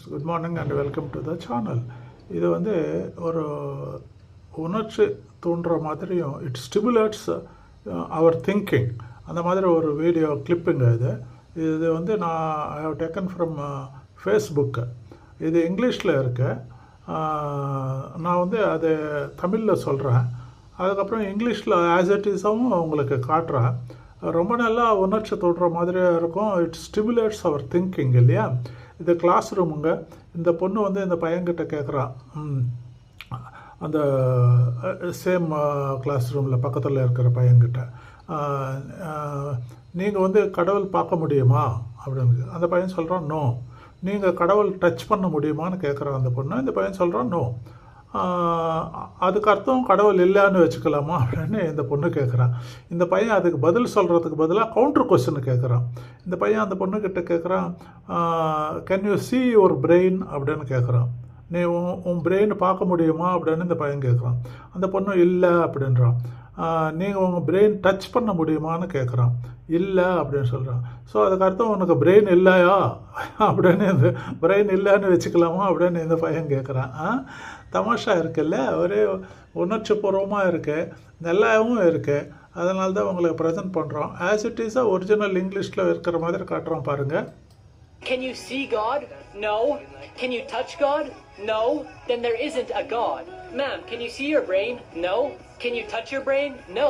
Good morning and welcome to the channel. இது வந்து ஒரு உணர்ச்சி தூண்டுற மாதிரியும் இட் ஸ்டிமுலேட்ஸ் அவர் திங்கிங் அந்த மாதிரி ஒரு வீடியோ கிளிப்புங்க. இது வந்து நான் I have taken from Facebook. இது இங்கிலீஷில் இருக்கு. நான் வந்து அது தமிழில் சொல்கிறேன். அதுக்கப்புறம் இங்கிலீஷில் ஆஸ் இட் இஸாகவும் உங்களுக்கு காட்டுறேன். ரொம்ப நல்லா உணர்ச்சி தோன்ற மாதிரியாக இருக்கும். இட் ஸ்டிமுலேட்ஸ் அவர் திங்கிங் இல்லையா. இது கிளாஸ் ரூமுங்க. இந்த பொண்ணு வந்து இந்த பையன்கிட்ட கேட்குறான், அந்த சேம் கிளாஸ் ரூமில் பக்கத்தில் இருக்கிற பையன்கிட்ட, நீங்கள் வந்து கடவுள் பார்க்க முடியுமா அப்படின்னு. அந்த பையன் சொல்கிறான் நோ. நீங்கள் கடவுள் டச் பண்ண முடியுமான்னு கேட்குறான் அந்த பொண்ணு. இந்த பையன் சொல்கிறான் நோ. அதுக்கு அர்த்தம் கடவுள் இல்லைன்னு வச்சுக்கலாமா அப்படின்னு இந்த பொண்ணு கேட்குறான். இந்த பையன் அதுக்கு பதில் சொல்கிறதுக்கு பதிலாக கவுண்டர் கொஸ்டின் கேட்குறான். இந்த பையன் அந்த பொண்ணுக்கிட்ட கேட்குறான், can you see your brain அப்படின்னு கேட்குறான். நீ உன் பிரெயின் பார்க்க முடியுமா அப்படின்னு இந்த பையன் கேட்குறான். அந்த பொண்ணு இல்லை அப்படின்றான். நீங்கள் உங்கள் பிரெயின் டச் பண்ண முடியுமான்னு கேட்குறான். இல்லை அப்படின்னு சொல்கிறான். ஸோ அதுக்கு அர்த்தம் உனக்கு பிரெயின் இல்லையா அப்படின்னு, இந்த பிரெயின் இல்லைன்னு வச்சுக்கலாமா அப்படின்னு இந்த பையன் கேட்குறான். தமாஷா இருக்குல்ல, ஒரே உணர்ச்சி பூர்வமாக இருக்குது, நல்லாவும் இருக்குது. அதனால தான் உங்களுக்கு ப்ரெசென்ட் பண்ணுறோம். ஆஸ் இட் இஸ் ஒரிஜினல் இங்கிலீஷில் இருக்கிற மாதிரி காட்டுறோம் பாருங்கள். Can you see God? No. Can you touch God? No. Then there isn't a God. Ma'am, can you see your brain? No. Can you touch your brain? No.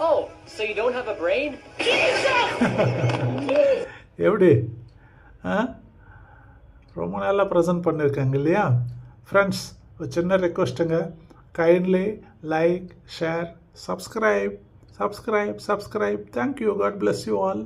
Oh, so you don't have a brain? எப்படி ரொம்ப நல்லா present பண்ணியிருக்காங்க இல்லையா. Friends, ஒரு சின்ன ரெக்வஸ்ட்டுங்க. Kindly like, share, subscribe. Thank you. God bless you all.